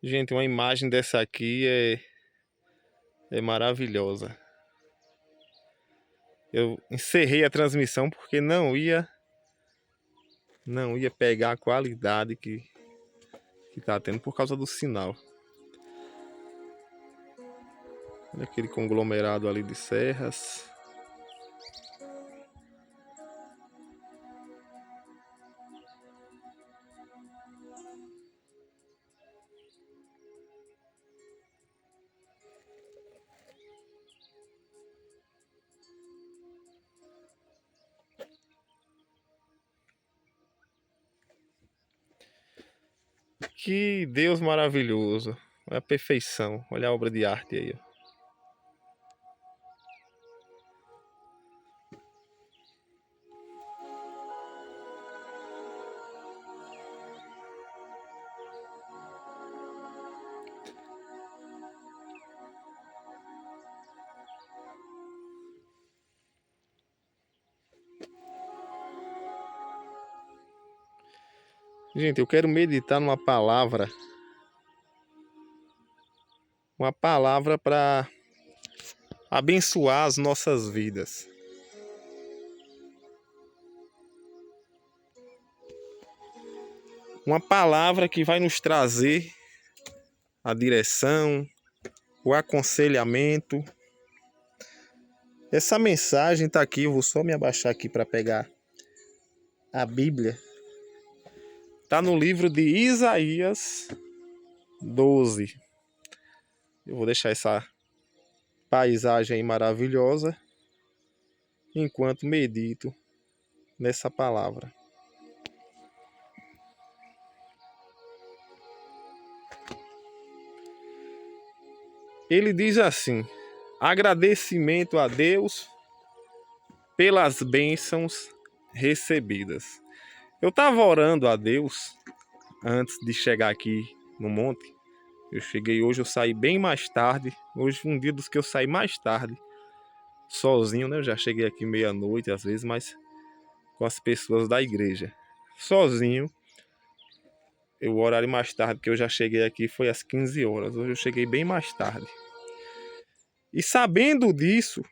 Gente, uma imagem dessa aqui é maravilhosa. Eu encerrei a transmissão porque não ia pegar a qualidade que tá tendo por causa do sinal. Olha aquele conglomerado ali de serras. Que Deus maravilhoso. Olha a perfeição. Olha a obra de arte aí, ó. Gente, eu quero meditar numa palavra. Uma palavra para abençoar as nossas vidas. Uma palavra que vai nos trazer a direção, o aconselhamento. Essa mensagem está aqui, eu vou só me abaixar aqui para pegar a Bíblia. Está no livro de Isaías 12. Eu vou deixar essa paisagem aí maravilhosa enquanto medito nessa palavra. Ele diz assim: agradecimento a Deus pelas bênçãos recebidas. Eu estava orando a Deus antes de chegar aqui no monte. Eu cheguei hoje, eu saí bem mais tarde. Hoje foi um dia dos que eu saí mais tarde, sozinho, né? Eu já cheguei aqui meia-noite às vezes, mas com as pessoas da igreja. Sozinho. O horário mais tarde que eu já cheguei aqui foi às 15 horas. Hoje eu cheguei bem mais tarde. E sabendo disso,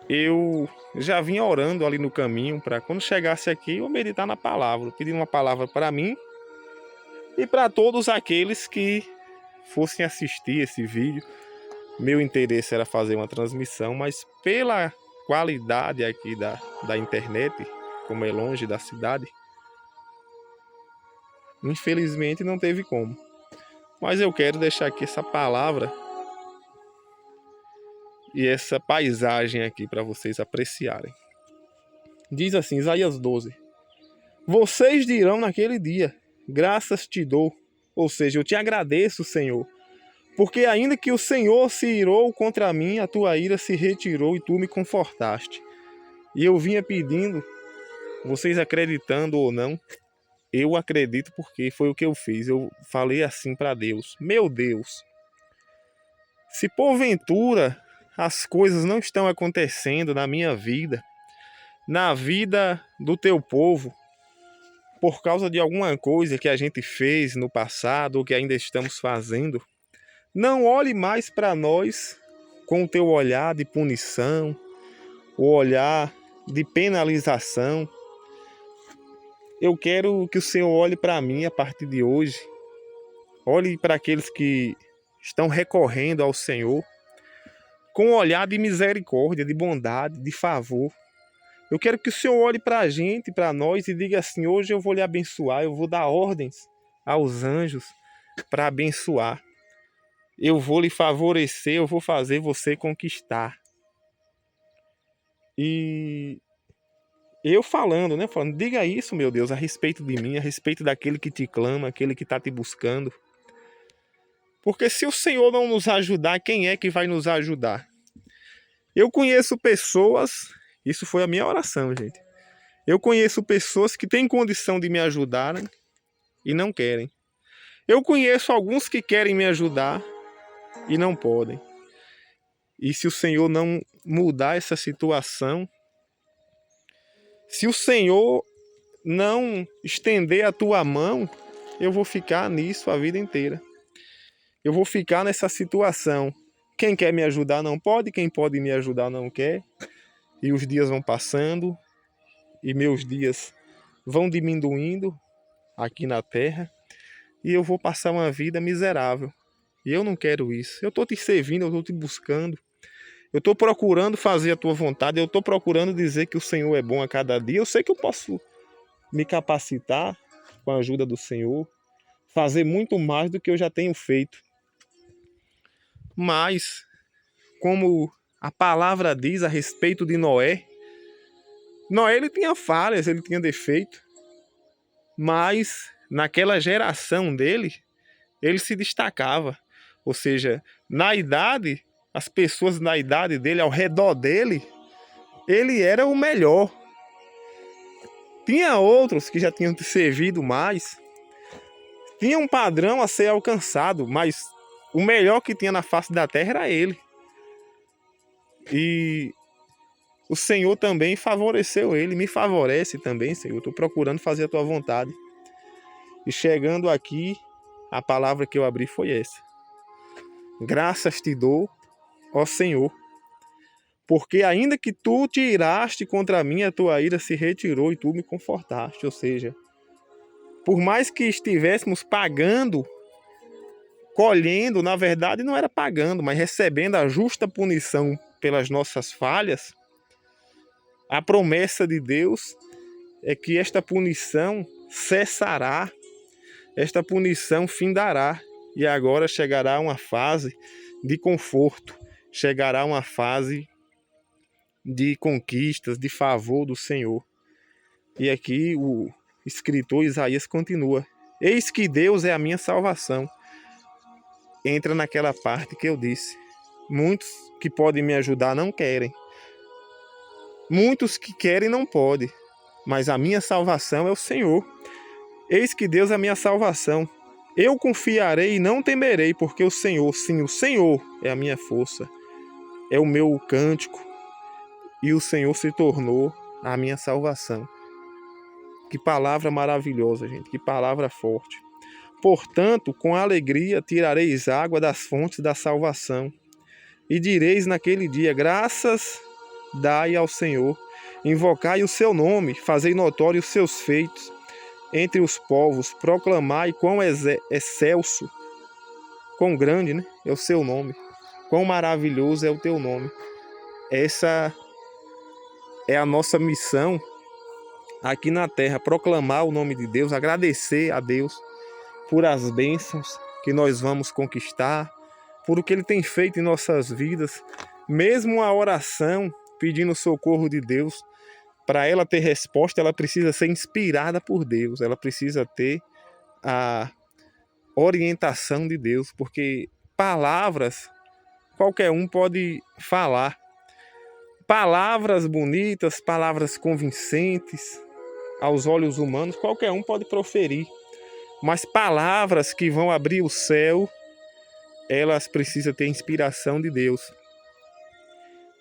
eu já vinha orando ali no caminho para quando chegasse aqui eu meditar na palavra, pedir uma palavra para mim e para todos aqueles que fossem assistir esse vídeo. Meu interesse era fazer uma transmissão, mas pela qualidade aqui da internet, como é longe da cidade, infelizmente não teve como. Mas eu quero deixar aqui essa palavra e essa paisagem aqui para vocês apreciarem. Diz assim, Isaías 12: vocês dirão naquele dia, graças te dou, ou seja, eu te agradeço, Senhor, porque ainda que o Senhor se irou contra mim, a tua ira se retirou e tu me confortaste. E eu vinha pedindo, vocês acreditando ou não, eu acredito porque foi o que eu fiz. Eu falei assim para Deus: meu Deus, se porventura as coisas não estão acontecendo na minha vida, na vida do teu povo, por causa de alguma coisa que a gente fez no passado ou que ainda estamos fazendo, não olhe mais para nós com o teu olhar de punição, o olhar de penalização. Eu quero que o Senhor olhe para mim a partir de hoje. Olhe para aqueles que estão recorrendo ao Senhor com um olhar de misericórdia, de bondade, de favor. Eu quero que o Senhor olhe para a gente, para nós e diga assim: hoje eu vou lhe abençoar, eu vou dar ordens aos anjos para abençoar. Eu vou lhe favorecer, eu vou fazer você conquistar. E eu falando, né? Falando, diga isso, meu Deus, a respeito de mim, a respeito daquele que te clama, aquele que está te buscando. Porque se o Senhor não nos ajudar, quem é que vai nos ajudar? Eu conheço pessoas, isso foi a minha oração, gente. Eu conheço pessoas que têm condição de me ajudarem e não querem. Eu conheço alguns que querem me ajudar e não podem. E se o Senhor não mudar essa situação, se o Senhor não estender a tua mão, eu vou ficar nisso a vida inteira. eu vou ficar nessa situação. Quem quer me ajudar não pode, quem pode me ajudar não quer. E os dias vão passando e meus dias vão diminuindo aqui na terra e eu vou passar uma vida miserável. E eu não quero isso. Eu estou te servindo, eu estou te buscando. Eu estou procurando fazer a tua vontade. Eu estou procurando dizer que o Senhor é bom a cada dia. Eu sei que eu posso me capacitar com a ajuda do Senhor, fazer muito mais do que eu já tenho feito. Mas, como a palavra diz a respeito de Noé, Noé ele tinha falhas, ele tinha defeito, mas naquela geração dele, ele se destacava. Ou seja, na idade, as pessoas na idade dele, ao redor dele, ele era o melhor. Tinha outros que já tinham servido mais, tinha um padrão a ser alcançado, mas o melhor que tinha na face da terra era ele. E o Senhor também favoreceu ele, me favorece também, Senhor. Estou procurando fazer a tua vontade. E chegando aqui, a palavra que eu abri foi essa. Graças te dou, ó Senhor, porque ainda que tu te iraste contra mim, a tua ira se retirou e tu me confortaste. Ou seja, por mais que estivéssemos pagando, colhendo, na verdade não era pagando, mas recebendo a justa punição pelas nossas falhas, a promessa de Deus é que esta punição cessará, esta punição findará, e agora chegará uma fase de conforto, chegará uma fase de conquistas, de favor do Senhor. E aqui o escritor Isaías continua: eis que Deus é a minha salvação. Entra naquela parte que eu disse. Muitos que podem me ajudar não querem. Muitos que querem não podem. Mas a minha salvação é o Senhor. Eis que Deus é a minha salvação. Eu confiarei e não temerei, porque o Senhor, sim, o Senhor é a minha força. É o meu cântico. E o Senhor se tornou a minha salvação. Que palavra maravilhosa, gente. Que palavra forte. Portanto, com alegria tirareis água das fontes da salvação. E direis naquele dia: graças dai ao Senhor. Invocai o seu nome, fazei notórios os seus feitos entre os povos, proclamai quão excelso, quão grande, né, é o seu nome, quão maravilhoso é o teu nome. Essa é a nossa missão aqui na terra, proclamar o nome de Deus, agradecer a Deus por as bênçãos que nós vamos conquistar, por o que Ele tem feito em nossas vidas. Mesmo a oração pedindo socorro de Deus, para ela ter resposta, ela precisa ser inspirada por Deus, ela precisa ter a orientação de Deus, porque palavras qualquer um pode falar. Palavras bonitas, palavras convincentes aos olhos humanos, qualquer um pode proferir. Mas palavras que vão abrir o céu, elas precisam ter inspiração de Deus.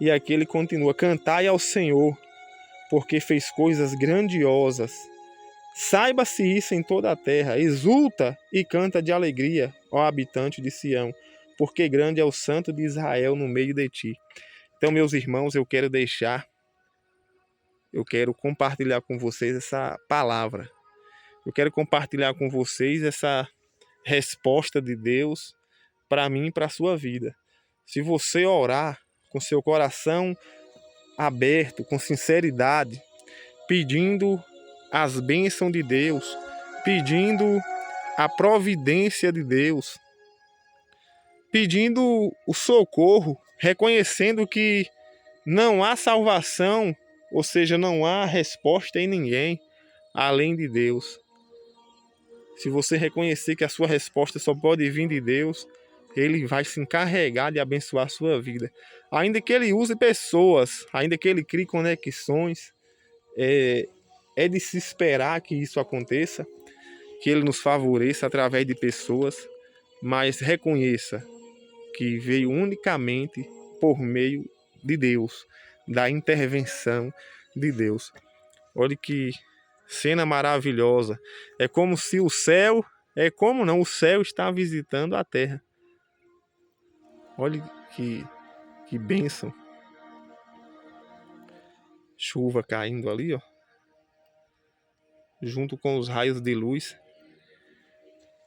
E aqui ele continua: cantai ao Senhor, porque fez coisas grandiosas. Saiba-se isso em toda a terra. Exulta e canta de alegria, ó habitante de Sião, porque grande é o Santo de Israel no meio de ti. Então, meus irmãos, eu quero compartilhar com vocês essa palavra. Eu quero compartilhar com vocês essa resposta de Deus para mim e para a sua vida. Se você orar com seu coração aberto, com sinceridade, pedindo as bênçãos de Deus, pedindo a providência de Deus, pedindo o socorro, reconhecendo que não há salvação, ou seja, não há resposta em ninguém além de Deus. Se você reconhecer que a sua resposta só pode vir de Deus, Ele vai se encarregar de abençoar a sua vida. Ainda que Ele use pessoas, ainda que Ele crie conexões, é de se esperar que isso aconteça, que Ele nos favoreça através de pessoas, mas reconheça que veio unicamente por meio de Deus, da intervenção de Deus. Olha que cena maravilhosa. É como se o céu está visitando a terra. Olha que bênção. Chuva caindo ali, ó, junto com os raios de luz.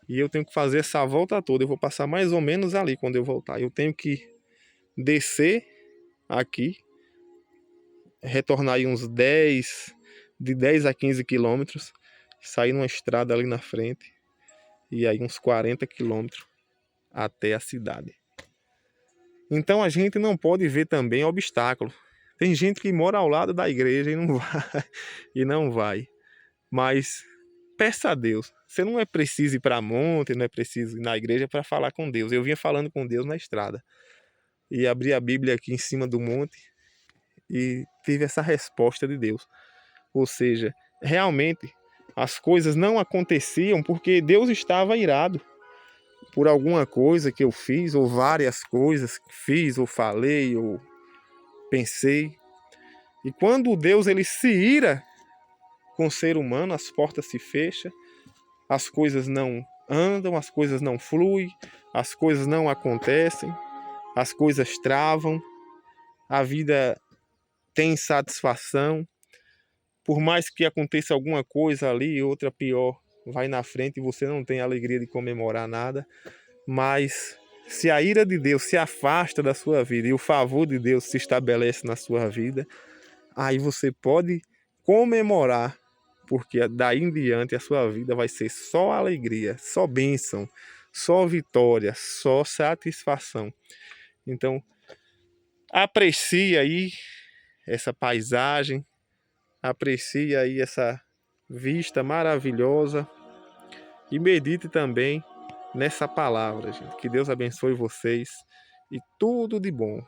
E eu tenho que fazer essa volta toda. Eu vou passar mais ou menos ali quando eu voltar. Eu tenho que descer aqui, retornar aí de 10 a 15 quilômetros, sair numa estrada ali na frente, e aí uns 40 quilômetros até a cidade. Então a gente não pode ver também obstáculo. Tem gente que mora ao lado da igreja e não vai, e não vai. Mas peça a Deus. Você não é preciso ir para monte, não é preciso ir na igreja para falar com Deus. Eu vinha falando com Deus na estrada. E abri a Bíblia aqui em cima do monte e tive essa resposta de Deus. Ou seja, realmente as coisas não aconteciam porque Deus estava irado por alguma coisa que eu fiz, ou várias coisas que fiz, ou falei, ou pensei. E quando Deus ele se ira com o ser humano, as portas se fecham, as coisas não andam, as coisas não fluem, as coisas não acontecem, as coisas travam, a vida tem insatisfação. Por mais que aconteça alguma coisa ali, outra pior, vai na frente e você não tem alegria de comemorar nada. Mas se a ira de Deus se afasta da sua vida e o favor de Deus se estabelece na sua vida, aí você pode comemorar, porque daí em diante a sua vida vai ser só alegria, só bênção, só vitória, só satisfação. Então, aprecie aí essa paisagem, aprecie aí essa vista maravilhosa e medite também nessa palavra, gente. Que Deus abençoe vocês e tudo de bom.